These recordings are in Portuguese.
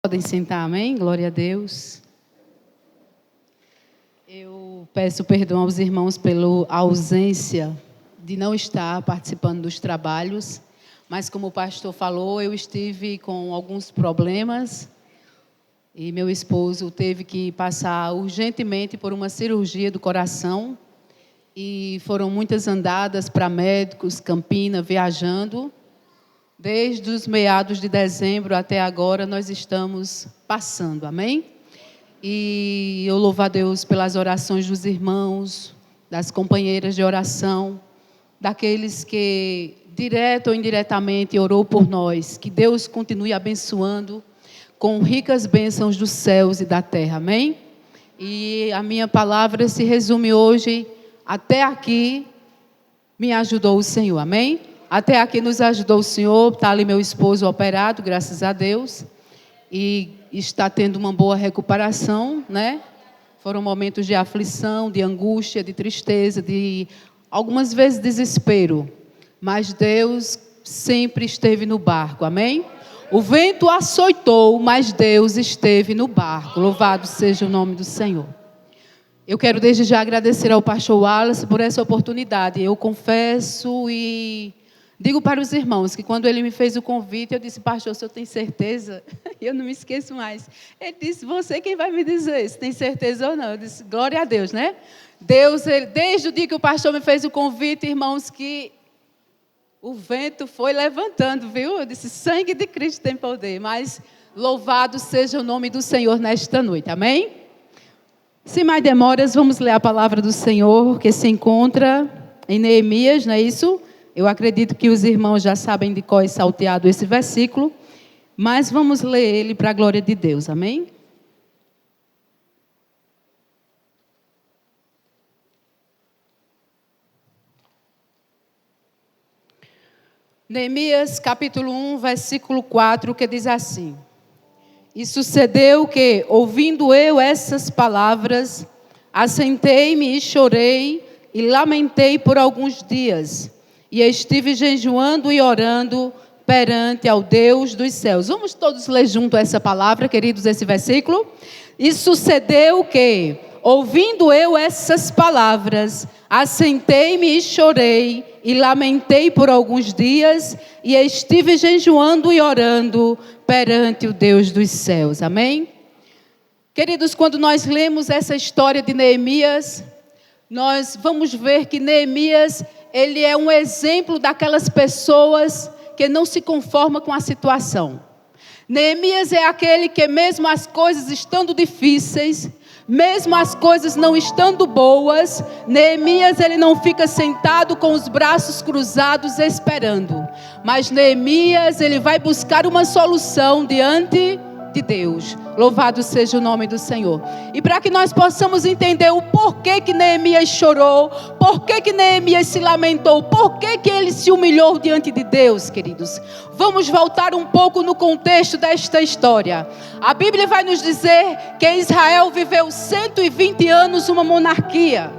Podem sentar, amém? Glória a Deus. Eu peço perdão aos irmãos pela ausência de não estar participando dos trabalhos, mas como o pastor falou, eu estive com alguns problemas e meu esposo teve que passar urgentemente por uma cirurgia do coração e foram muitas andadas para médicos, Campina, viajando. Desde os meados de dezembro até agora, nós estamos passando, amém? E eu louvo a Deus pelas orações dos irmãos, das companheiras de oração, daqueles que, direto ou indiretamente, orou por nós. Que Deus continue abençoando com ricas bênçãos dos céus e da terra, amém? E a minha palavra se resume hoje, até aqui me ajudou o Senhor, amém? Até aqui nos ajudou o Senhor, está ali meu esposo operado, graças a Deus, e está tendo uma boa recuperação, né? Foram momentos de aflição, de angústia, de tristeza, de algumas vezes desespero, mas Deus sempre esteve no barco, amém? O vento açoitou, mas Deus esteve no barco, louvado seja o nome do Senhor. Eu quero desde já agradecer ao pastor Wallace por essa oportunidade. Eu confesso e digo para os irmãos que quando ele me fez o convite, eu disse, pastor, o senhor tem certeza? Eu não me esqueço mais. Ele disse, você quem vai me dizer se tem certeza ou não? Eu disse, glória a Deus, né? Deus, desde o dia que o pastor me fez o convite, irmãos, que o vento foi levantando, viu? Eu disse, sangue de Cristo tem poder, mas louvado seja o nome do Senhor nesta noite, amém? Sem mais demoras, vamos ler a palavra do Senhor, que se encontra em Neemias, não é isso? Eu acredito que os irmãos já sabem de cor e salteado esse versículo, mas vamos ler ele para a glória de Deus, amém? Neemias capítulo 1, versículo 4, que diz assim: E sucedeu que, ouvindo eu essas palavras, assentei-me e chorei e lamentei por alguns dias. E estive jejuando e orando perante ao Deus dos céus. Vamos todos ler junto essa palavra, queridos, esse versículo? E sucedeu que, ouvindo eu essas palavras, assentei-me e chorei e lamentei por alguns dias. E estive jejuando e orando perante o Deus dos céus. Amém? Queridos, quando nós lemos essa história de Neemias, nós vamos ver que Neemias, ele é um exemplo daquelas pessoas que não se conformam com a situação. Neemias é aquele que mesmo as coisas estando difíceis, mesmo as coisas não estando boas, Neemias ele não fica sentado com os braços cruzados esperando. Mas Neemias ele vai buscar uma solução diante de Deus. Louvado seja o nome do Senhor. E para que nós possamos entender o porquê que Neemias chorou, porquê que Neemias se lamentou, porquê que ele se humilhou diante de Deus, queridos, vamos voltar um pouco no contexto desta história. A Bíblia vai nos dizer que Israel viveu 120 anos uma monarquia.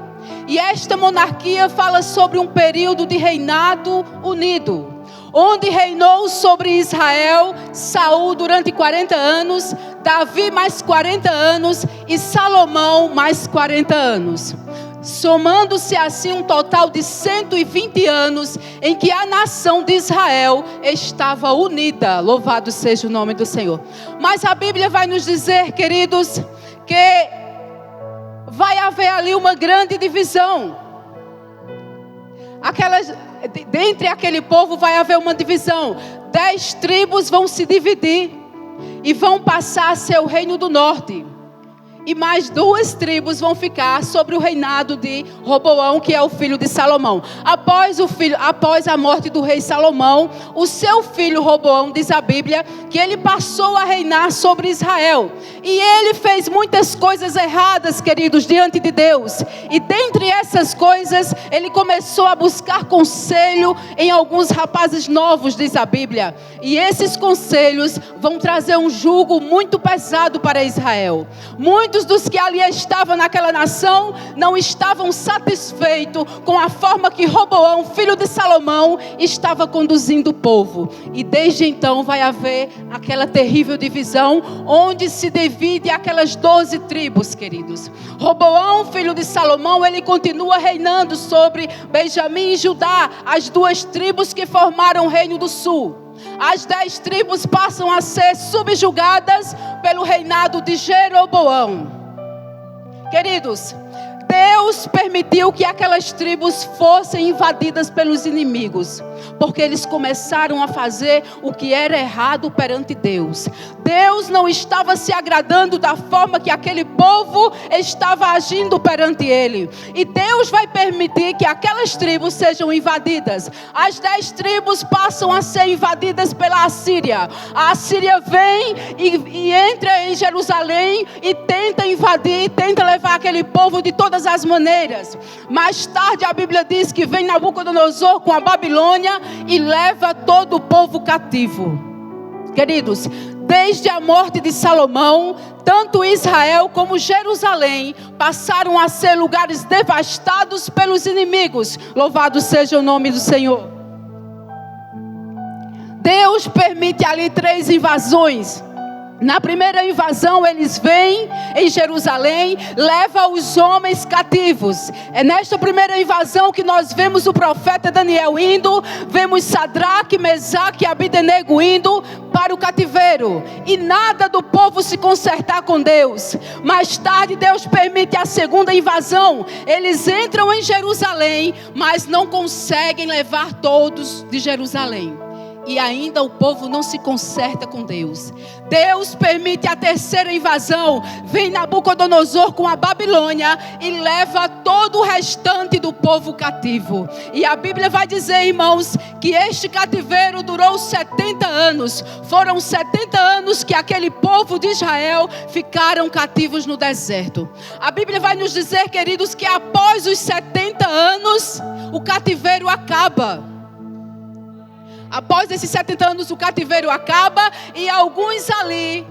E esta monarquia fala sobre um período de reinado unido, onde reinou sobre Israel Saul durante 40 anos, Davi mais 40 anos e Salomão mais 40 anos. Somando-se assim um total de 120 anos em que a nação de Israel estava unida. Louvado seja o nome do Senhor. Mas a Bíblia vai nos dizer, queridos, que vai haver ali uma grande divisão. Dentre aquele povo vai haver uma divisão. 10 tribos vão se dividir e vão passar a ser o reino do norte. E mais 2 tribos vão ficar sobre o reinado de Roboão, que é o filho de Salomão. Após a morte do rei Salomão, o seu filho Roboão, diz a Bíblia, que ele passou a reinar sobre Israel. E ele fez muitas coisas erradas, queridos, diante de Deus. E dentre essas coisas, ele começou a buscar conselho em alguns rapazes novos, diz a Bíblia. E esses conselhos vão trazer um jugo muito pesado para Israel. Muitos muitos dos que ali estavam naquela nação não estavam satisfeitos com a forma que Roboão, filho de Salomão, estava conduzindo o povo. E desde então vai haver aquela terrível divisão, onde se divide aquelas 12 tribos, queridos. Roboão, filho de Salomão, ele continua reinando sobre Benjamim e Judá, as 2 tribos que formaram o reino do sul. As 10 tribos passam a ser subjugadas pelo reinado de Jeroboão. Queridos, Deus permitiu que aquelas tribos fossem invadidas pelos inimigos, porque eles começaram a fazer o que era errado perante Deus. Deus não estava se agradando da forma que aquele povo estava agindo perante ele. E Deus vai permitir que aquelas tribos sejam invadidas. As 10 tribos passam a ser invadidas pela Assíria. A Assíria vem e entra em Jerusalém e tenta invadir, tenta levar aquele povo de todas as maneiras. Mais tarde a Bíblia diz que vem Nabucodonosor com a Babilônia e leva todo o povo cativo. Queridos, desde a morte de Salomão, tanto Israel como Jerusalém passaram a ser lugares devastados pelos inimigos. Louvado seja o nome do Senhor. Deus permite ali 3 invasões. Na primeira invasão eles vêm em Jerusalém, levam os homens cativos. É nesta primeira invasão que nós vemos o profeta Daniel indo, vemos Sadraque, Mesaque e Abdenego indo para o cativeiro. E nada do povo se consertar com Deus. Mais tarde Deus permite a segunda invasão. Eles entram em Jerusalém, mas não conseguem levar todos de Jerusalém. E ainda o povo não se conserta com Deus. Deus permite a terceira invasão. Vem Nabucodonosor com a Babilônia e leva todo o restante do povo cativo. E a Bíblia vai dizer, irmãos, que este cativeiro durou 70 anos. Foram 70 anos que aquele povo de Israel ficaram cativos no deserto. A Bíblia vai nos dizer, queridos, que após os 70 anos, o cativeiro acaba. Após esses 70 anos o cativeiro acaba e alguns ali,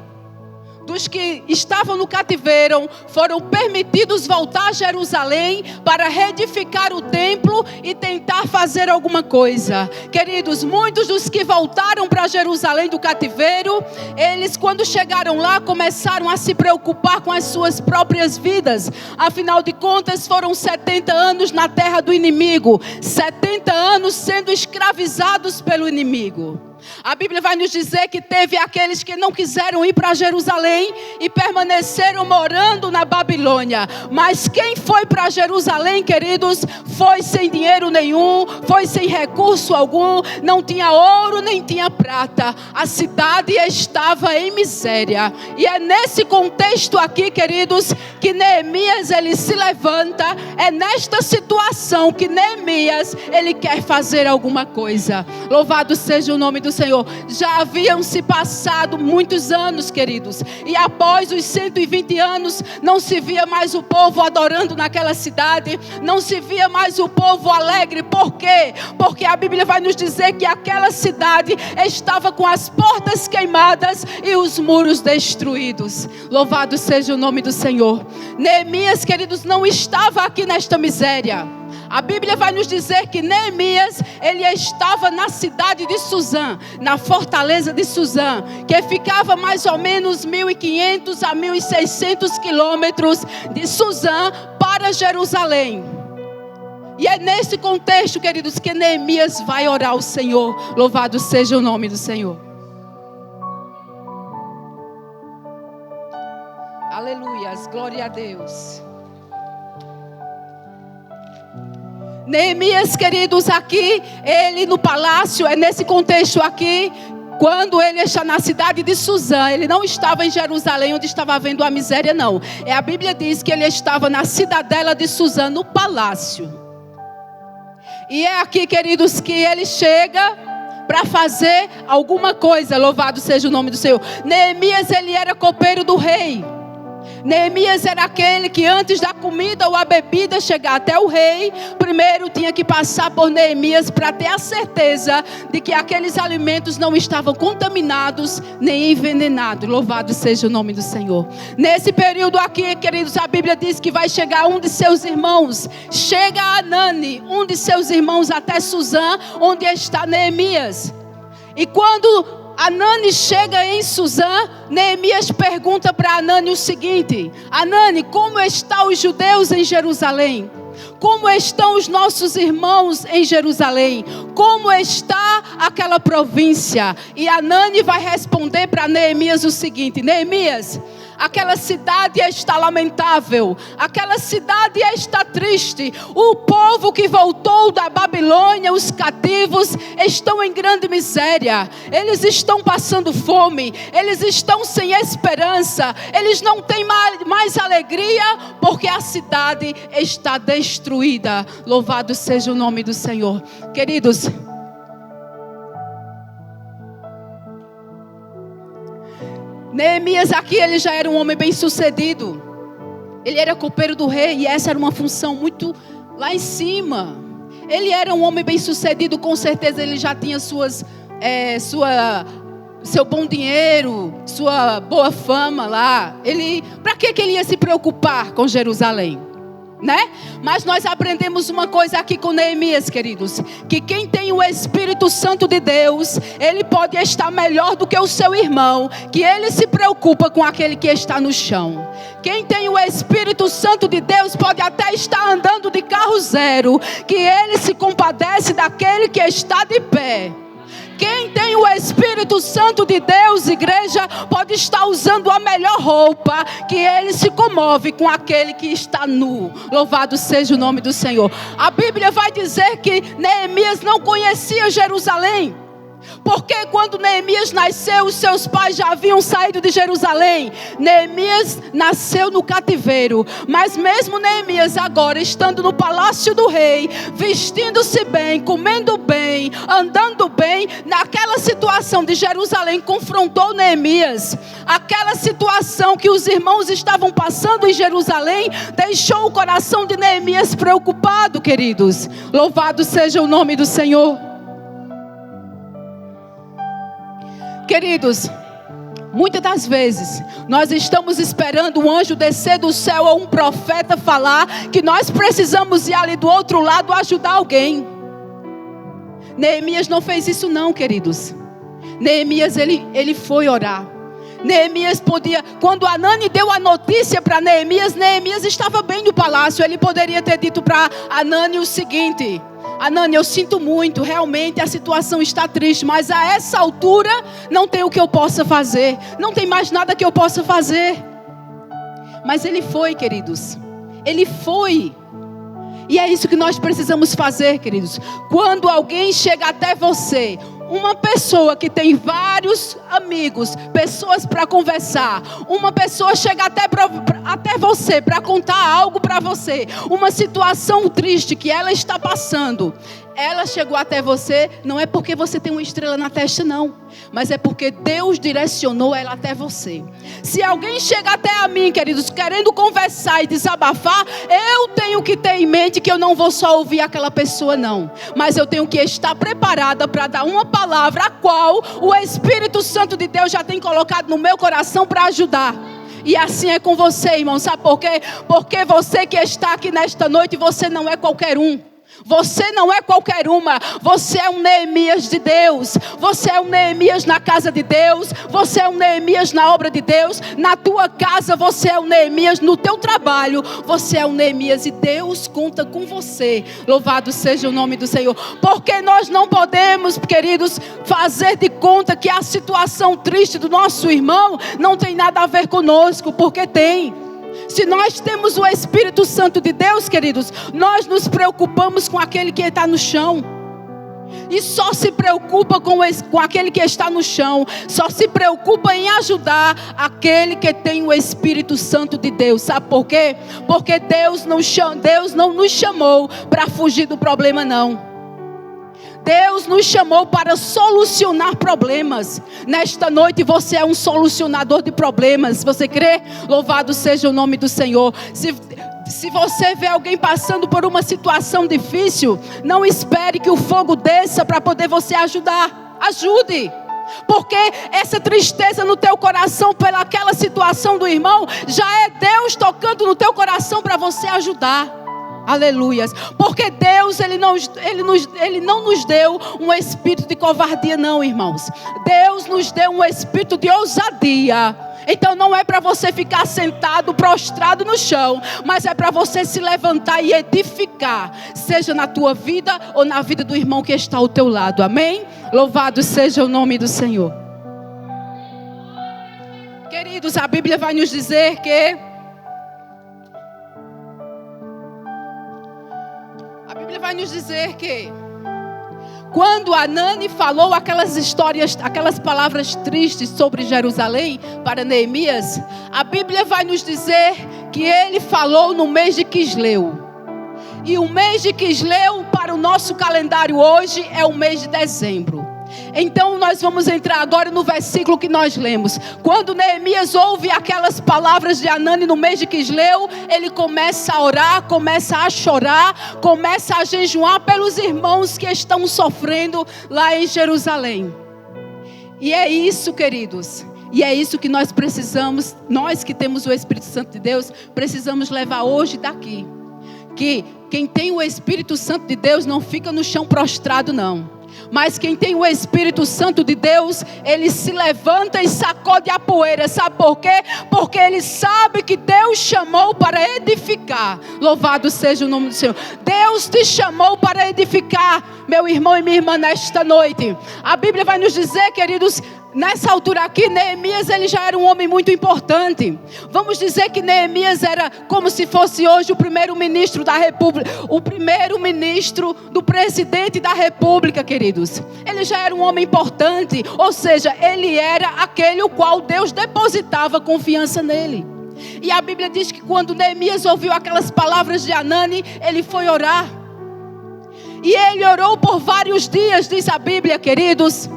dos que estavam no cativeiro, foram permitidos voltar a Jerusalém para reedificar o templo e tentar fazer alguma coisa. Queridos, muitos dos que voltaram para Jerusalém do cativeiro, eles quando chegaram lá começaram a se preocupar com as suas próprias vidas. Afinal de contas foram 70 anos na terra do inimigo, 70 anos sendo escravizados pelo inimigo. A Bíblia vai nos dizer que teve aqueles que não quiseram ir para Jerusalém e permaneceram morando na Babilônia. Mas quem foi para Jerusalém, queridos, foi sem dinheiro nenhum, foi sem recurso algum, não tinha ouro nem tinha prata. A cidade estava em miséria. E é nesse contexto aqui, queridos, que Neemias ele se levanta. É nesta situação que Neemias ele quer fazer alguma coisa. Louvado seja o nome do Senhor. Já haviam se passado muitos anos, queridos, e após os 120 anos não se via mais o povo adorando naquela cidade, não se via mais o povo alegre. Por quê? Porque a Bíblia vai nos dizer que aquela cidade estava com as portas queimadas e os muros destruídos. Louvado seja o nome do Senhor. Neemias, queridos, não estava aqui nesta miséria. A Bíblia vai nos dizer que Neemias, ele estava na cidade de Suzã, na fortaleza de Suzã, que ficava mais ou menos 1.500 a 1.600 quilômetros de Suzã para Jerusalém. E é nesse contexto, queridos, que Neemias vai orar ao Senhor. Louvado seja o nome do Senhor. Aleluias, glória a Deus. Neemias, queridos, aqui, ele no palácio, é nesse contexto aqui, quando ele está na cidade de Suzã, ele não estava em Jerusalém, onde estava havendo a miséria, não. A Bíblia diz que ele estava na cidadela de Suzã, no palácio. E é aqui, queridos, que ele chega para fazer alguma coisa. Louvado seja o nome do Senhor. Neemias, ele era copeiro do rei. Neemias era aquele que antes da comida ou a bebida chegar até o rei, primeiro tinha que passar por Neemias para ter a certeza de que aqueles alimentos não estavam contaminados nem envenenados. Louvado seja o nome do Senhor. Nesse período aqui, queridos, a Bíblia diz que vai chegar um de seus irmãos. Chega Anani, um de seus irmãos, até Suzã, onde está Neemias. E quando Anani chega em Suzã, Neemias pergunta para Anani o seguinte: Anani, como estão os judeus em Jerusalém? Como estão os nossos irmãos em Jerusalém? Como está aquela província? E Anani vai responder para Neemias o seguinte: Neemias, aquela cidade está lamentável, aquela cidade está triste. O povo que voltou da Babilônia, os cativos, estão em grande miséria. Eles estão passando fome, eles estão sem esperança, eles não têm mais alegria, porque a cidade está destruída. Louvado seja o nome do Senhor. Queridos, Neemias aqui, ele já era um homem bem sucedido. Ele era copeiro do rei, e essa era uma função muito lá em cima. Ele era um homem bem sucedido, com certeza ele já tinha seu bom dinheiro, sua boa fama lá. Para que ele ia se preocupar com Jerusalém? Né? Mas nós aprendemos uma coisa aqui com Neemias, queridos, que quem tem o Espírito Santo de Deus, ele pode estar melhor do que o seu irmão, que ele se preocupa com aquele que está no chão. Quem tem o Espírito Santo de Deus pode até estar andando de carro zero, que ele se compadece daquele que está de pé. Quem tem o Espírito Santo de Deus, igreja, pode estar usando a melhor roupa, que ele se comove com aquele que está nu. Louvado seja o nome do Senhor. A Bíblia vai dizer que Neemias não conhecia Jerusalém, porque quando Neemias nasceu, os seus pais já haviam saído de Jerusalém. Neemias nasceu no cativeiro, mas mesmo Neemias agora, estando no palácio do rei, vestindo-se bem, comendo bem, andando bem, naquela situação de Jerusalém, confrontou Neemias. Aquela situação que os irmãos estavam passando em Jerusalém, deixou o coração de Neemias preocupado, queridos. Louvado seja o nome do Senhor. Queridos, muitas das vezes nós estamos esperando um anjo descer do céu ou um profeta falar que nós precisamos ir ali do outro lado ajudar alguém. Neemias não fez isso não, queridos. Neemias ele foi orar. Neemias podia, quando Anani deu a notícia para Neemias, Neemias estava bem no palácio. Ele poderia ter dito para Anani o seguinte: Anani, eu sinto muito, realmente a situação está triste, mas a essa altura não tem o que eu possa fazer, não tem mais nada que eu possa fazer. Mas ele foi, queridos, ele foi. E é isso que nós precisamos fazer, queridos. Quando alguém chega até você, uma pessoa que tem vários amigos, pessoas para conversar, uma pessoa chega até você para contar algo para você, uma situação triste que ela está passando, ela chegou até você, não é porque você tem uma estrela na testa não, mas é porque Deus direcionou ela até você. Se alguém chega até a mim, queridos, querendo conversar e desabafar, eu tenho que ter em mente que eu não vou só ouvir aquela pessoa não, mas eu tenho que estar preparada para dar uma palavra a qual o Espírito Santo de Deus já tem colocado no meu coração para ajudar. E assim é com você, irmão. Sabe por quê? Porque você que está aqui nesta noite, você não é qualquer um. Você não é qualquer uma. Você é um Neemias de Deus. Você é um Neemias na casa de Deus. Você é um Neemias na obra de Deus. Na tua casa você é um Neemias. No teu trabalho você é um Neemias. E Deus conta com você. Louvado seja o nome do Senhor. Porque nós não podemos, queridos, fazer de conta que a situação triste do nosso irmão não tem nada a ver conosco. Porque tem. Se nós temos o Espírito Santo de Deus, queridos, nós nos preocupamos com aquele que está no chão. E só se preocupa com aquele que está no chão. Só se preocupa em ajudar aquele que tem o Espírito Santo de Deus. Sabe por quê? Porque Deus não nos chamou para fugir do problema não. Deus nos chamou para solucionar problemas. Nesta noite você é um solucionador de problemas. Você crê? Louvado seja o nome do Senhor. Se você vê alguém passando por uma situação difícil, não espere que o fogo desça para poder você ajudar. Ajude. Porque essa tristeza no teu coração pelaquela situação do irmão, já é Deus tocando no teu coração para você ajudar. Aleluias. Porque Deus, Ele não nos deu um espírito de covardia, não, irmãos. Deus nos deu um espírito de ousadia. Então não é para você ficar sentado, prostrado no chão, mas é para você se levantar e edificar, seja na tua vida ou na vida do irmão que está ao teu lado. Amém? Louvado seja o nome do Senhor. Queridos, a Bíblia vai nos dizer que quando Anani falou aquelas palavras tristes sobre Jerusalém para Neemias, a Bíblia vai nos dizer que ele falou no mês de Quisleu. E o mês de Quisleu para o nosso calendário hoje é o mês de dezembro. Então nós vamos entrar agora no versículo que nós lemos. Quando Neemias ouve aquelas palavras de Anani no mês de Quisleu, ele começa a orar, começa a chorar, começa a jejuar pelos irmãos que estão sofrendo lá em Jerusalém. E é isso, queridos. E é isso que nós precisamos, nós que temos o Espírito Santo de Deus, precisamos levar hoje daqui. Que quem tem o Espírito Santo de Deus não fica no chão prostrado, não. Mas quem tem o Espírito Santo de Deus, ele se levanta e sacode a poeira. Sabe por quê? Porque ele sabe que Deus chamou para edificar. Louvado seja o nome do Senhor. Deus te chamou para edificar, meu irmão e minha irmã, nesta noite. A Bíblia vai nos dizer, queridos, nessa altura aqui, Neemias, ele já era um homem muito importante. Vamos dizer que Neemias era como se fosse hoje o primeiro-ministro da República, o primeiro-ministro do presidente da República, queridos. Ele já era um homem importante, ou seja, ele era aquele o qual Deus depositava confiança nele. E a Bíblia diz que quando Neemias ouviu aquelas palavras de Anani, ele foi orar. E ele orou por vários dias, diz a Bíblia, queridos.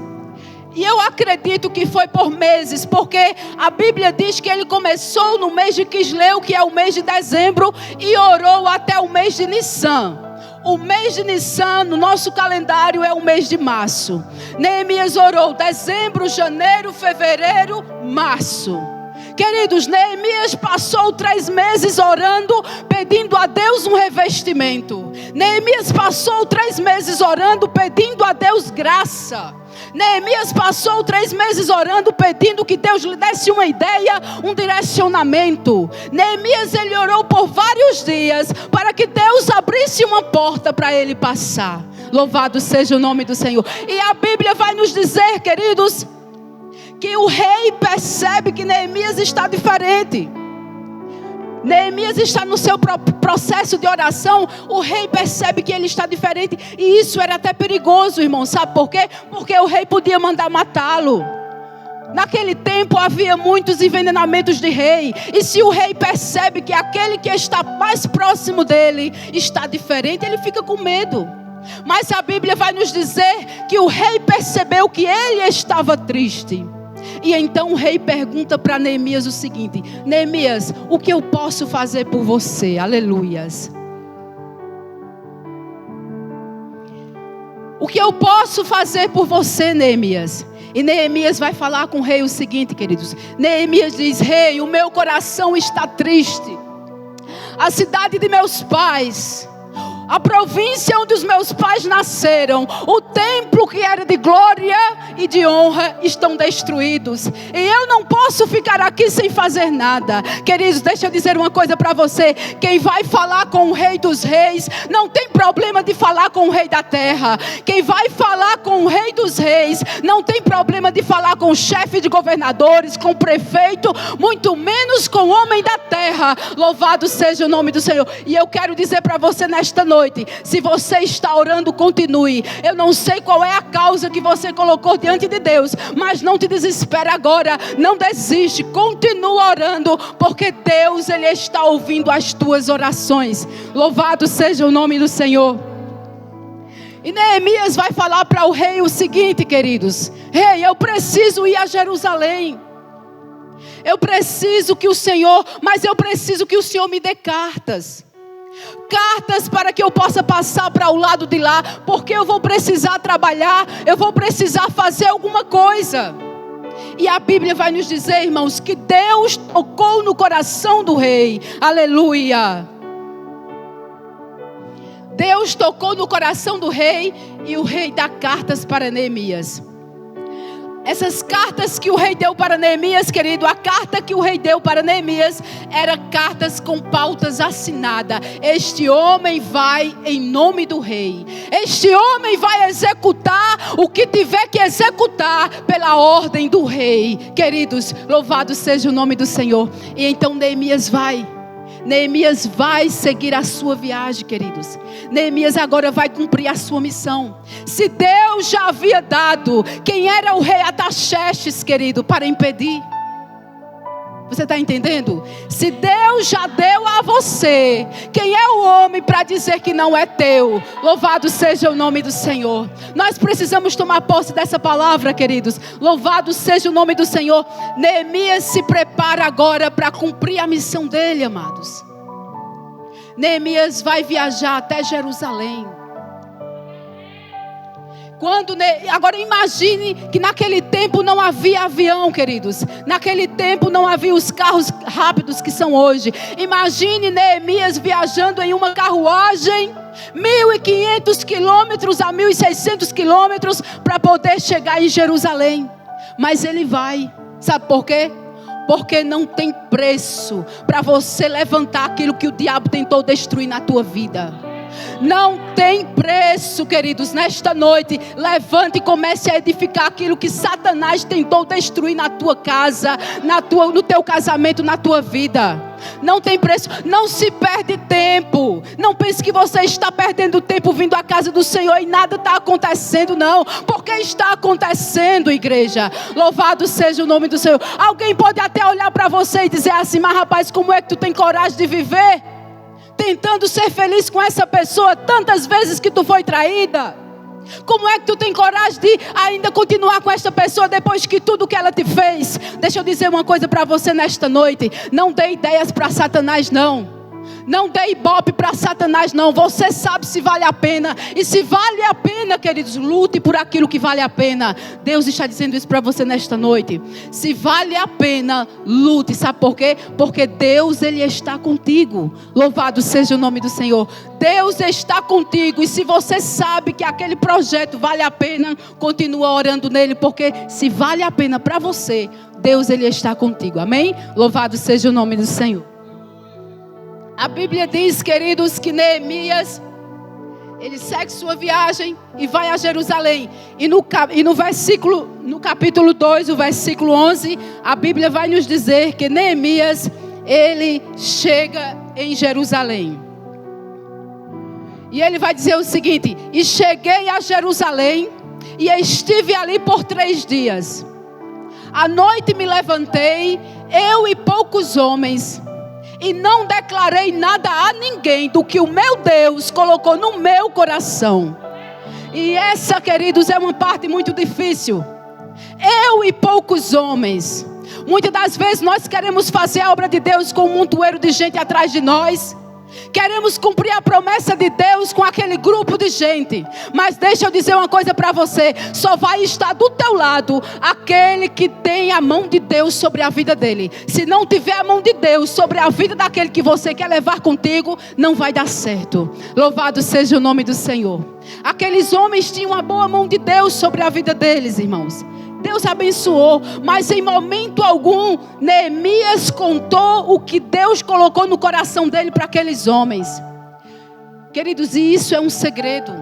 E eu acredito que foi por meses, porque a Bíblia diz que ele começou no mês de Quisleu, que é o mês de dezembro, e orou até o mês de Nissan. O mês de Nissan, no nosso calendário, é o mês de março. Neemias orou dezembro, janeiro, fevereiro, março. Queridos, Neemias passou 3 meses orando, pedindo a Deus um revestimento. Neemias passou 3 meses orando, pedindo a Deus graça. Neemias passou 3 meses orando, pedindo que Deus lhe desse uma ideia, um direcionamento. Neemias, ele orou por vários dias, para que Deus abrisse uma porta para ele passar. Louvado seja o nome do Senhor. E a Bíblia vai nos dizer, queridos, que o rei percebe que Neemias está diferente. Neemias está no seu processo de oração. O rei percebe que ele está diferente. E isso era até perigoso, irmão. Sabe por quê? Porque o rei podia mandar matá-lo. Naquele tempo havia muitos envenenamentos de rei. E se o rei percebe que aquele que está mais próximo dele está diferente, ele fica com medo. Mas a Bíblia vai nos dizer que o rei percebeu que ele estava triste. E então o rei pergunta para Neemias o seguinte: Neemias, o que eu posso fazer por você? Aleluias. O que eu posso fazer por você, Neemias? E Neemias vai falar com o rei o seguinte, queridos. Neemias diz: rei, o meu coração está triste. A cidade de meus pais, a província onde os meus pais nasceram, o templo que era de glória e de honra estão destruídos. E eu não posso ficar aqui sem fazer nada. Queridos, deixa eu dizer uma coisa para você. Quem vai falar com o rei dos reis, não tem problema de falar com o rei da terra. Quem vai falar com o rei dos reis, não tem problema de falar com o chefe de governadores, com o prefeito, muito menos com o homem da terra. Louvado seja o nome do Senhor. E eu quero dizer para você nesta noite, se você está orando, continue. Eu não sei qual é a causa que você colocou diante de Deus, mas não te desespere agora, não desiste, continua orando, porque Deus, Ele está ouvindo as tuas orações. Louvado seja o nome do Senhor. E Neemias vai falar para o rei o seguinte, queridos: rei, eu preciso ir a Jerusalém. Eu preciso que o Senhor, mas eu preciso que o Senhor me dê cartas. Cartas para que eu possa passar para o lado de lá, porque eu vou precisar trabalhar, eu vou precisar fazer alguma coisa. E a Bíblia vai nos dizer, irmãos, que Deus tocou no coração do rei. Aleluia. Deus tocou no coração do rei e o rei dá cartas para Neemias. Essas cartas que o rei deu para Neemias, querido, a carta que o rei deu para Neemias era cartas com pautas assinadas. Este homem vai em nome do rei. Este homem vai executar o que tiver que executar pela ordem do rei. Queridos, louvado seja o nome do Senhor. E então Neemias vai seguir a sua viagem, queridos. Neemias agora vai cumprir a sua missão. Se Deus já havia dado quem era o rei Artaxerxes, querido, para impedir. Você está entendendo? Se Deus já deu a você, quem é o homem para dizer que não é teu? Louvado seja o nome do Senhor. Nós precisamos tomar posse dessa palavra, queridos. Louvado seja o nome do Senhor. Neemias se prepara agora para cumprir a missão dele, amados. Neemias vai viajar até Jerusalém. Agora imagine que naquele tempo não havia avião, queridos. Naquele tempo não havia os carros rápidos que são hoje. Imagine Neemias viajando em uma carruagem 1.500 quilômetros a 1.600 quilômetros para poder chegar em Jerusalém. Mas ele vai. Sabe por quê? Porque não tem preço para você levantar aquilo que o diabo tentou destruir na tua vida. Não tem preço, queridos. Nesta noite, levante e comece a edificar aquilo que Satanás tentou destruir na tua casa, no teu casamento, na tua vida. Não tem preço. Não se perde tempo. Não pense que você está perdendo tempo vindo à casa do Senhor e nada está acontecendo, não. Porque está acontecendo, igreja. Louvado seja o nome do Senhor. Alguém pode até olhar para você e dizer assim: mas rapaz, como é que tu tem coragem de viver tentando ser feliz com essa pessoa tantas vezes que tu foi traída? Como é que tu tem coragem de ainda continuar com esta pessoa depois que tudo que ela te fez? Deixa eu dizer uma coisa para você nesta noite: não dê ideias para Satanás, não. Não dê ibope para Satanás, não. Você sabe se vale a pena. E se vale a pena, queridos, lute por aquilo que vale a pena. Deus está dizendo isso para você nesta noite. Se vale a pena, lute. Sabe por quê? Porque Deus, Ele está contigo. Louvado seja o nome do Senhor. Deus está contigo. E se você sabe que aquele projeto vale a pena, continua orando nele. Porque se vale a pena para você, Deus, Ele está contigo. Amém? Louvado seja o nome do Senhor. A Bíblia diz, queridos, que Neemias, ele segue sua viagem e vai a Jerusalém. E no capítulo 2, o versículo 11, a Bíblia vai nos dizer que Neemias, ele chega em Jerusalém. E ele vai dizer o seguinte: e cheguei a Jerusalém e estive ali por 3 dias. À noite me levantei, eu e poucos homens, e não declarei nada a ninguém do que o meu Deus colocou no meu coração. E essa, queridos, é uma parte muito difícil. Eu e poucos homens. Muitas das vezes nós queremos fazer a obra de Deus com um montoeiro de gente atrás de nós. Queremos cumprir a promessa de Deus com aquele grupo de gente. Mas deixa eu dizer uma coisa para você: só vai estar do teu lado aquele que tem a mão de Deus sobre a vida dele. Se não tiver a mão de Deus sobre a vida daquele que você quer levar contigo, não vai dar certo. Louvado seja o nome do Senhor. Aqueles homens tinham a boa mão de Deus sobre a vida deles, irmãos. Deus abençoou, mas em momento algum Neemias contou o que Deus colocou no coração dele para aqueles homens. Queridos, e isso é um segredo.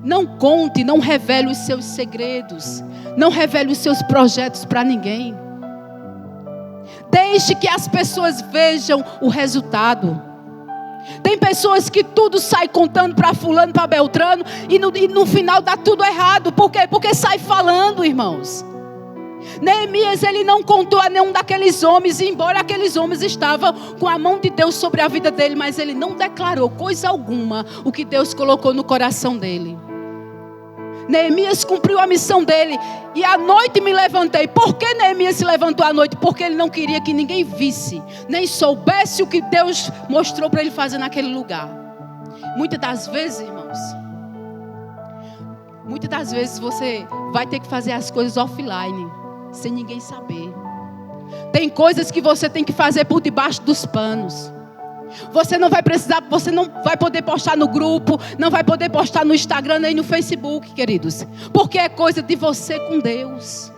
Não conte, não revele os seus segredos, não revele os seus projetos para ninguém. Deixe que as pessoas vejam o resultado. Tem pessoas que tudo sai contando para fulano, para beltrano, e no final dá tudo errado. Por quê? Porque sai falando, irmãos. Neemias, ele não contou a nenhum daqueles homens, embora aqueles homens estavam com a mão de Deus sobre a vida dele, mas ele não declarou coisa alguma o que Deus colocou no coração dele. Neemias cumpriu a missão dele. E à noite me levantei. Por que Neemias se levantou à noite? Porque ele não queria que ninguém visse, nem soubesse o que Deus mostrou para ele fazer naquele lugar. Muitas das vezes, irmãos, você vai ter que fazer as coisas offline, sem ninguém saber. Tem coisas que você tem que fazer por debaixo dos panos. Você não vai precisar, você não vai poder postar no grupo, não vai poder postar no Instagram nem no Facebook, queridos, porque é coisa de você com Deus.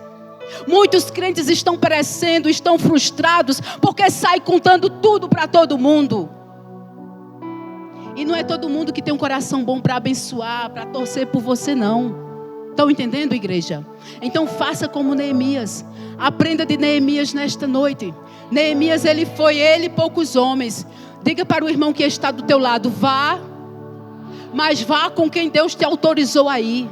Muitos crentes estão perecendo, estão frustrados, porque saem contando tudo para todo mundo. E não é todo mundo que tem um coração bom para abençoar, para torcer por você, não. Estão entendendo, igreja? Então faça como Neemias. Aprenda de Neemias nesta noite. Neemias, ele e poucos homens. Diga para o irmão que está do teu lado: vá, mas vá com quem Deus te autorizou a ir.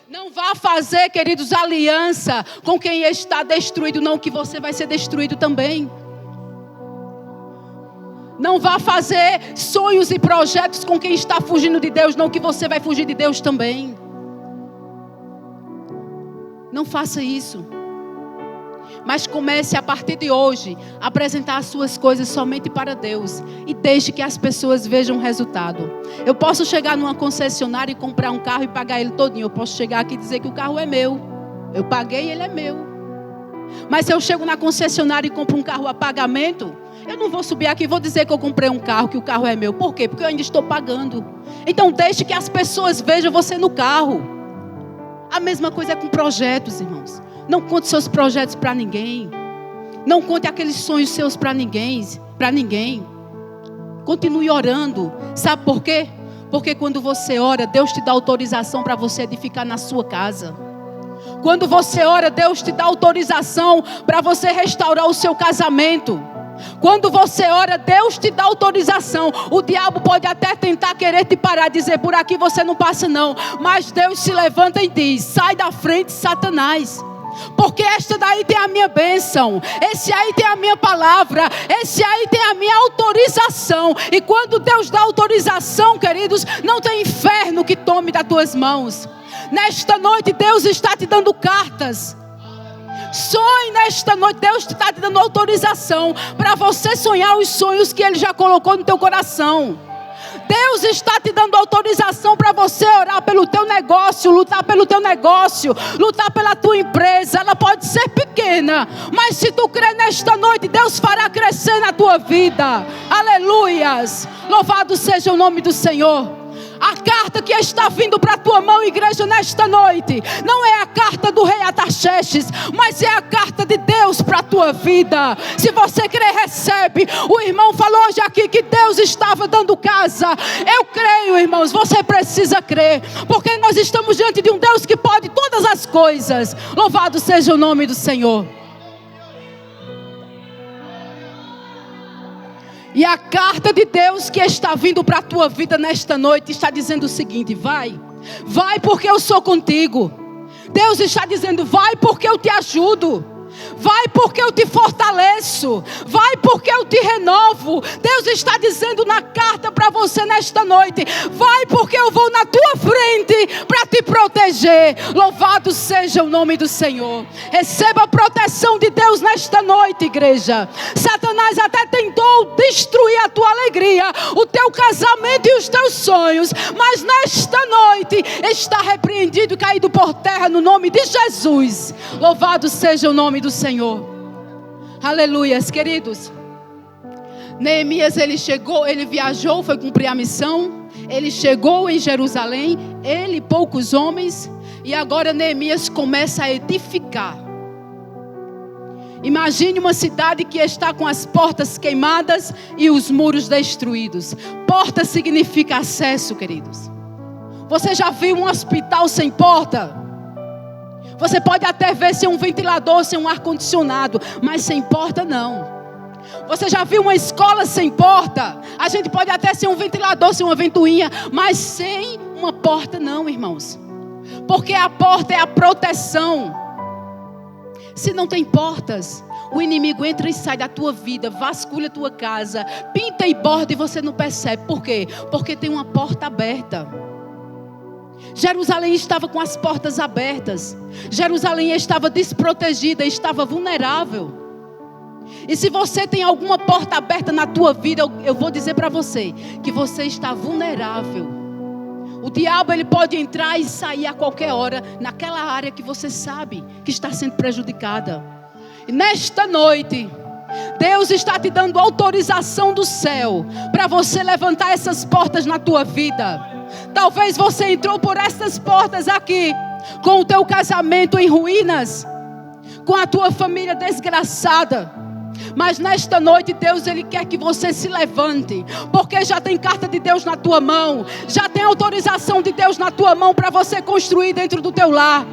Não vá fazer, queridos, aliança com quem está destruído, não, que você vai ser destruído também. Não vá fazer sonhos e projetos com quem está fugindo de Deus, não, que você vai fugir de Deus também. Não faça isso. Mas comece a partir de hoje a apresentar as suas coisas somente para Deus. E deixe que as pessoas vejam o resultado. Eu posso chegar numa concessionária e comprar um carro e pagar ele todinho. Eu posso chegar aqui e dizer que o carro é meu. Eu paguei e ele é meu. Mas se eu chego na concessionária e compro um carro a pagamento, eu não vou subir aqui e vou dizer que eu comprei um carro, que o carro é meu. Por quê? Porque eu ainda estou pagando. Então deixe que as pessoas vejam você no carro. A mesma coisa é com projetos, irmãos. Não conte seus projetos para ninguém. Não conte aqueles sonhos seus para ninguém. Continue orando. Sabe por quê? Porque quando você ora, Deus te dá autorização para você edificar na sua casa. Quando você ora, Deus te dá autorização para você restaurar o seu casamento. Quando você ora, Deus te dá autorização. O diabo pode até tentar querer te parar, dizer: por aqui você não passa não. Mas Deus se levanta e diz: sai da frente, Satanás. Porque esta daí tem a minha bênção, esse aí tem a minha palavra, esse aí tem a minha autorização. E quando Deus dá autorização, queridos, não tem inferno que tome das tuas mãos. Nesta noite Deus está te dando cartas. Sonhe nesta noite. Deus está te dando autorização para você sonhar os sonhos que Ele já colocou no teu coração. Deus está te dando autorização para você orar pelo teu negócio, lutar pelo teu negócio, lutar pela tua empresa. Ela pode ser pequena, mas se tu crer nesta noite, Deus fará crescer na tua vida. Aleluias! Louvado seja o nome do Senhor. A carta que está vindo para a tua mão, igreja, nesta noite, não é a carta do rei Artaxerxes, mas é a carta de Deus para a tua vida. Se você crer, recebe. O irmão falou hoje aqui que Deus estava dando casa. Eu creio, irmãos, você precisa crer, porque nós estamos diante de um Deus que pode todas as coisas. Louvado seja o nome do Senhor. E a carta de Deus que está vindo para a tua vida nesta noite está dizendo o seguinte: vai porque eu sou contigo. Deus está dizendo: vai porque eu te ajudo. Vai porque eu te fortaleço. Vai porque eu te renovo. Deus está dizendo na carta para você nesta noite: vai porque eu vou na tua frente para te proteger. Louvado seja o nome do Senhor. Receba a proteção de Deus nesta noite, igreja. Satanás até tentou destruir a tua alegria, o teu casamento e os teus sonhos, mas nesta noite está repreendido e caído por terra no nome de Jesus. Louvado seja o nome do Senhor. Aleluias, queridos. Neemias, ele chegou, ele viajou, foi cumprir a missão. Ele chegou em Jerusalém, ele e poucos homens. E agora Neemias começa a edificar. Imagine uma cidade que está com as portas queimadas e os muros destruídos. Porta significa acesso, queridos. Você já viu um hospital sem porta? Você pode até ver sem um ventilador, sem um ar-condicionado, mas sem porta não. Você já viu uma escola sem porta? A gente pode até ser um ventilador, sem uma ventoinha, mas sem uma porta não, irmãos. Porque a porta é a proteção. Se não tem portas, o inimigo entra e sai da tua vida, vasculha a tua casa, pinta e borda e você não percebe. Por quê? Porque tem uma porta aberta. Jerusalém estava com as portas abertas. Jerusalém estava desprotegida, estava vulnerável. E se você tem alguma porta aberta na tua vida, eu vou dizer para você que você está vulnerável. O diabo ele pode entrar e sair a qualquer hora naquela área que você sabe que está sendo prejudicada. E nesta noite, Deus está te dando autorização do céu para você levantar essas portas na tua vida. Talvez você entrou por essas portas aqui com o teu casamento em ruínas, com a tua família desgraçada. Mas nesta noite Deus ele quer que você se levante, porque já tem carta de Deus na tua mão, já tem autorização de Deus na tua mão para você construir dentro do teu lar.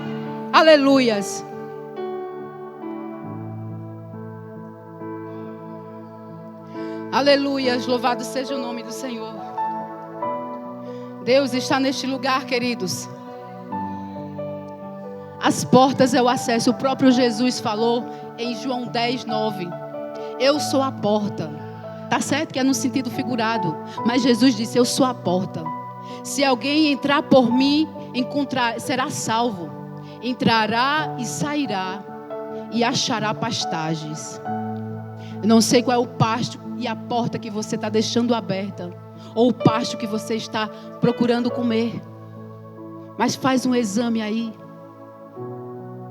Aleluias. Aleluias, louvado seja o nome do Senhor. Deus está neste lugar, queridos. As portas é o acesso. O próprio Jesus falou em João 10, 9. Eu sou a porta. Tá certo que é no sentido figurado, mas Jesus disse, eu sou a porta. Se alguém entrar por mim, será salvo. Entrará e sairá e achará pastagens. Eu não sei qual é o pasto e a porta que você está deixando aberta, ou o pasto que você está procurando comer. Mas faz um exame aí.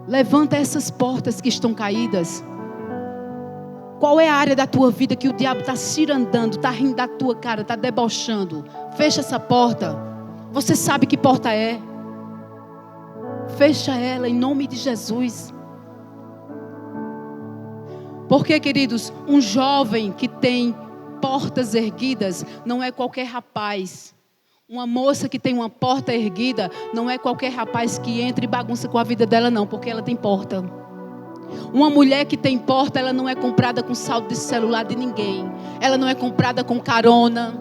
Levanta essas portas que estão caídas. Qual é a área da tua vida que o diabo está cirandando, está rindo da tua cara, está debochando? Fecha essa porta. Você sabe que porta é. Fecha ela em nome de Jesus. Porque, queridos, um jovem que tem portas erguidas não é qualquer rapaz. Uma moça que tem uma porta erguida não é qualquer rapaz que entra e bagunça com a vida dela, não, porque ela tem porta. Uma mulher que tem porta, ela não é comprada com saldo de celular de ninguém. Ela não é comprada com carona.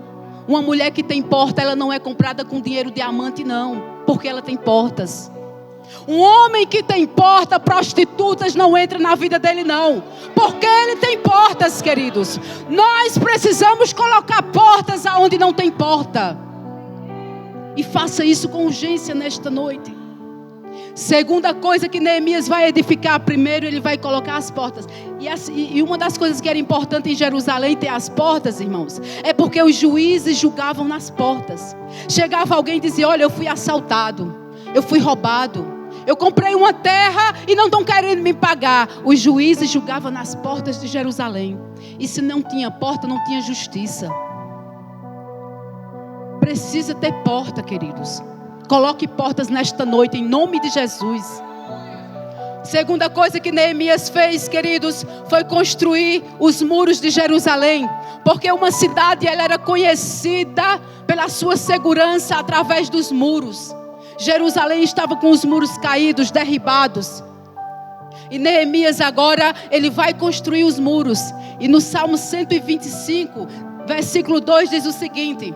Uma mulher que tem porta, ela não é comprada com dinheiro diamante, não, porque ela tem portas. Um homem que tem porta, prostitutas não entram na vida dele, não, porque ele tem portas, queridos. Nós precisamos colocar portas aonde não tem porta. E faça isso com urgência nesta noite. Segunda coisa que Neemias vai edificar, primeiro ele vai colocar as portas. E uma das coisas que era importante em Jerusalém ter as portas, irmãos, é porque os juízes julgavam nas portas. Chegava alguém e dizia, olha, eu fui assaltado, eu fui roubado, eu comprei uma terra e não estão querendo me pagar. Os juízes julgavam nas portas de Jerusalém. E se não tinha porta, não tinha justiça. Precisa ter porta, queridos. Coloque portas nesta noite, em nome de Jesus. Segunda coisa que Neemias fez, queridos, foi construir os muros de Jerusalém. Porque uma cidade ela era conhecida pela sua segurança através dos muros. Jerusalém estava com os muros caídos, derribados. E Neemias agora, ele vai construir os muros. E no Salmo 125, versículo 2 diz o seguinte: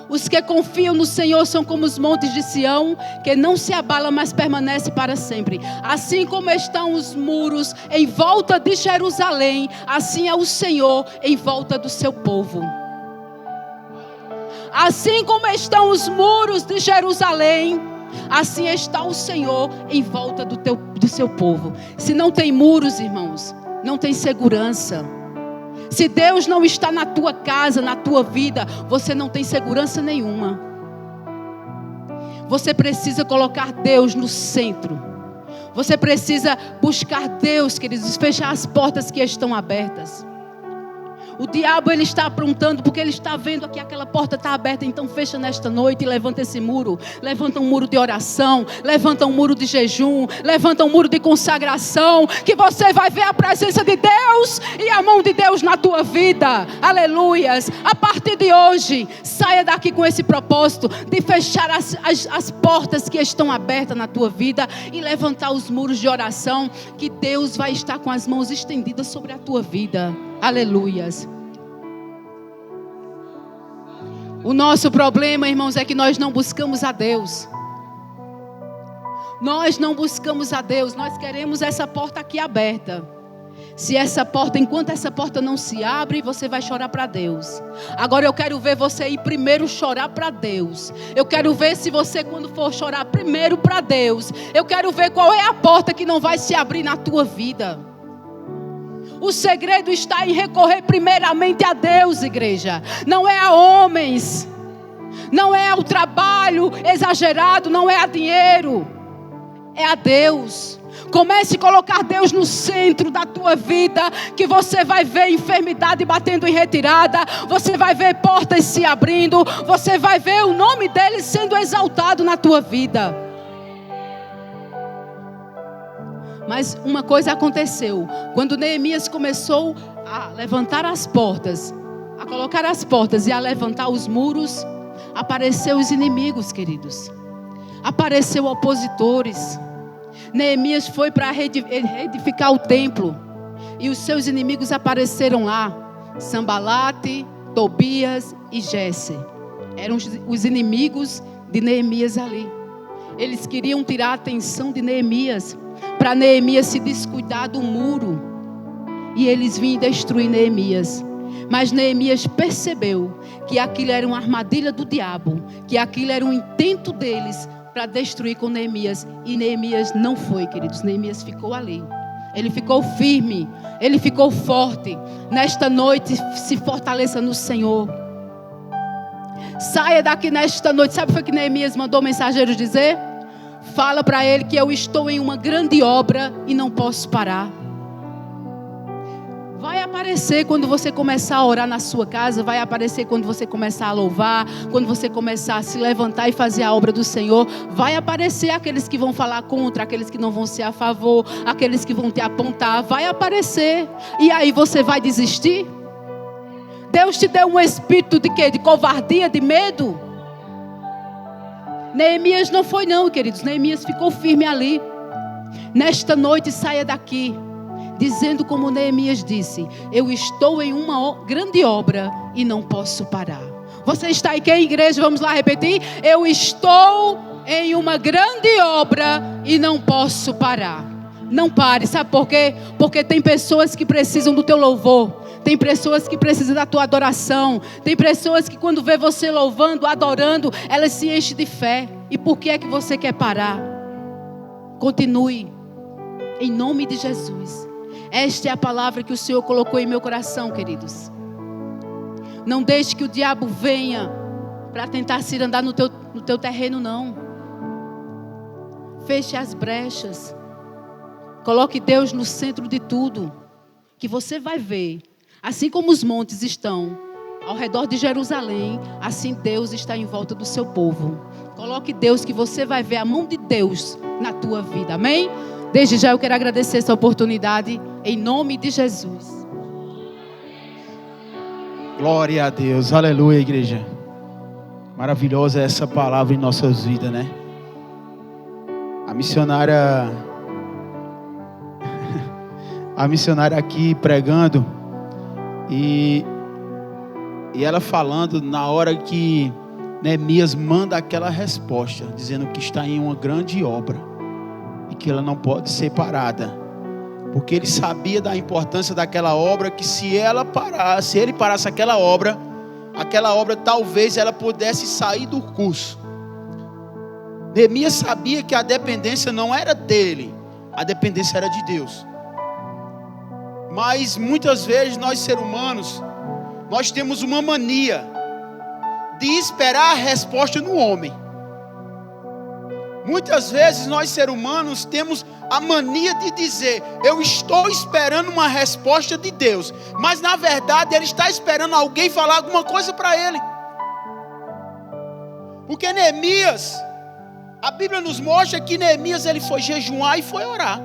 os que confiam no Senhor são como os montes de Sião, que não se abalam, mas permanecem para sempre. Assim como estão os muros em volta de Jerusalém, assim é o Senhor em volta do seu povo. Assim como estão os muros de Jerusalém, assim está o Senhor em volta do seu povo. Se não tem muros, irmãos, não tem segurança. Se Deus não está na tua casa, na tua vida, você não tem segurança nenhuma. Você precisa colocar Deus no centro. Você precisa buscar Deus, queridos, fechar as portas que estão abertas. O diabo ele está aprontando porque ele está vendo que aquela porta está aberta. Então fecha nesta noite e levanta esse muro. Levanta um muro de oração, levanta um muro de jejum, levanta um muro de consagração, que você vai ver a presença de Deus e a mão de Deus na tua vida. Aleluias. A partir de hoje, saia daqui com esse propósito de fechar as portas que estão abertas na tua vida e levantar os muros de oração, que Deus vai estar com as mãos estendidas sobre a tua vida. Aleluias. O nosso problema, irmãos, é que nós não buscamos a Deus. Nós não buscamos a Deus, nós queremos essa porta aqui aberta. Se essa porta, enquanto essa porta não se abre, você vai chorar para Deus. Agora eu quero ver você ir primeiro chorar para Deus. Eu quero ver se você, quando for chorar primeiro para Deus, eu quero ver qual é a porta que não vai se abrir na tua vida. O segredo está em recorrer primeiramente a Deus, igreja. Não é a homens, não é ao trabalho exagerado, não é a dinheiro, é a Deus. Comece a colocar Deus no centro da tua vida, que você vai ver enfermidade batendo em retirada, você vai ver portas se abrindo, você vai ver o nome dele sendo exaltado na tua vida. Mas uma coisa aconteceu, quando Neemias começou a levantar as portas, a colocar as portas e a levantar os muros, apareceram os inimigos, queridos, apareceram opositores. Neemias foi para reedificar o templo, e os seus inimigos apareceram lá, Sambalate, Tobias e Gesse. Eram os inimigos de Neemias ali. Eles queriam tirar a atenção de Neemias, para Neemias se descuidar do muro, e eles vinham destruir Neemias. Mas Neemias percebeu que aquilo era uma armadilha do diabo, que aquilo era um intento deles para destruir com Neemias. E Neemias não foi, queridos. Neemias ficou ali. Ele ficou firme, ele ficou forte. Nesta noite, se fortaleça no Senhor. Saia daqui nesta noite. Sabe o que Neemias mandou mensageiros dizer? Fala para ele que eu estou em uma grande obra e não posso parar. Vai aparecer quando você começar a orar na sua casa, vai aparecer quando você começar a louvar, quando você começar a se levantar e fazer a obra do Senhor. Vai aparecer aqueles que vão falar contra, aqueles que não vão ser a favor, aqueles que vão te apontar. Vai aparecer. E aí você vai desistir? Deus te deu um espírito de quê? De covardia, de medo? Neemias não foi não, queridos. Neemias ficou firme ali. Nesta noite saia daqui dizendo como Neemias disse: eu estou em uma grande obra e não posso parar. Você está aqui, igreja? Vamos lá repetir: eu estou em uma grande obra e não posso parar. Não pare, sabe por quê? Porque tem pessoas que precisam do teu louvor. Tem pessoas que precisam da tua adoração. Tem pessoas que quando vê você louvando, adorando, elas se enchem de fé. E por que é que você quer parar? Continue, em nome de Jesus. Esta é a palavra que o Senhor colocou em meu coração, queridos. Não deixe que o diabo venha para tentar se andar no teu terreno, não. Feche as brechas. Coloque Deus no centro de tudo, que você vai ver. Assim como os montes estão ao redor de Jerusalém, assim Deus está em volta do seu povo. Coloque Deus, que você vai ver a mão de Deus na tua vida, amém? Desde já eu quero agradecer essa oportunidade, em nome de Jesus. Glória a Deus, aleluia, igreja. Maravilhosa essa palavra em nossas vidas, né? A missionária aqui pregando, e ela falando na hora que Neemias manda aquela resposta, dizendo que está em uma grande obra e que ela não pode ser parada, porque ele sabia da importância daquela obra, que se ele parasse aquela obra talvez ela pudesse sair do curso. Neemias sabia que a dependência não era dele, a dependência era de Deus. Mas muitas vezes nós seres humanos, nós temos uma mania de esperar a resposta no homem. Muitas vezes nós seres humanos temos a mania de dizer: eu estou esperando uma resposta de Deus, mas na verdade ele está esperando alguém falar alguma coisa para ele. Porque Neemias, a Bíblia nos mostra que Neemias ele foi jejuar e foi orar.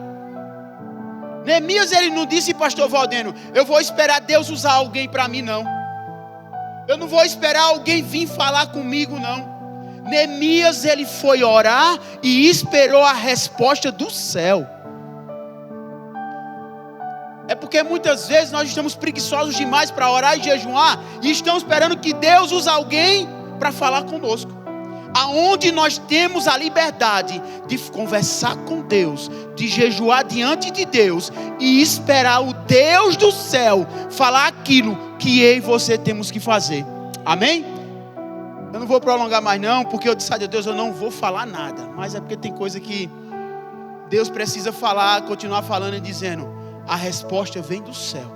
Neemias ele não disse: pastor Valdeno, eu vou esperar Deus usar alguém para mim, não. Eu não vou esperar alguém vir falar comigo, não. Neemias ele foi orar e esperou a resposta do céu. É porque muitas vezes nós estamos preguiçosos demais para orar e jejuar, e estamos esperando que Deus use alguém para falar conosco. aonde nós temos a liberdade de conversar com Deus, de jejuar diante de Deus e esperar o Deus do céu falar aquilo que eu e você temos que fazer. Amém? Eu não vou prolongar mais não, porque eu disse a Deus, eu não vou falar nada, mas é porque tem coisa que Deus precisa falar, continuar falando e dizendo, a resposta vem do céu,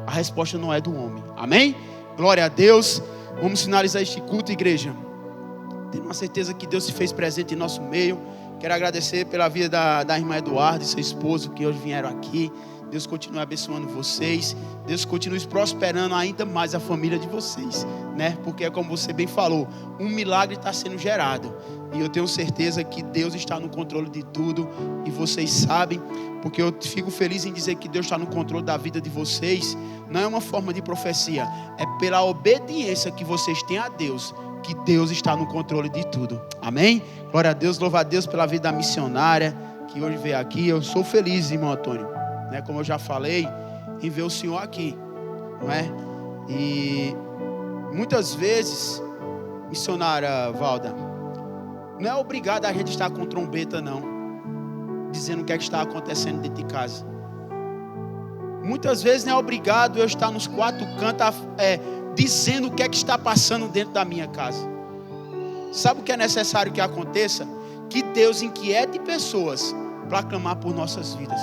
a resposta não é do homem. Amém? Glória a Deus. Vamos finalizar este culto, igreja. Tenho uma certeza que Deus se fez presente em nosso meio. Quero agradecer pela vida da irmã Eduardo e seu esposo que hoje vieram aqui. Deus continue abençoando vocês. Deus continue prosperando ainda mais a família de vocês, né? Porque é como você bem falou, um milagre está sendo gerado. E eu tenho certeza que Deus está no controle de tudo. E vocês sabem, porque eu fico feliz em dizer que Deus está no controle da vida de vocês. Não é uma forma de profecia, é pela obediência que vocês têm a Deus, que Deus está no controle de tudo. Amém? Glória a Deus, louva a Deus pela vida da missionária que hoje veio aqui. Eu sou feliz, irmão Antônio, né? Como eu já falei, em ver o senhor aqui, não é? E muitas vezes, missionária Valda, não é obrigado a gente estar com trombeta não, dizendo o que é que está acontecendo dentro de casa. Muitas vezes não é obrigado eu estar nos quatro cantos dizendo o que é que está passando dentro da minha casa. Sabe o que é necessário que aconteça? Que Deus inquiete pessoas para clamar por nossas vidas,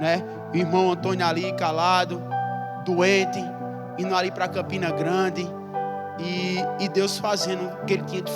né? O irmão Antônio ali calado, doente, indo ali para Campina Grande, e Deus fazendo o que ele tinha de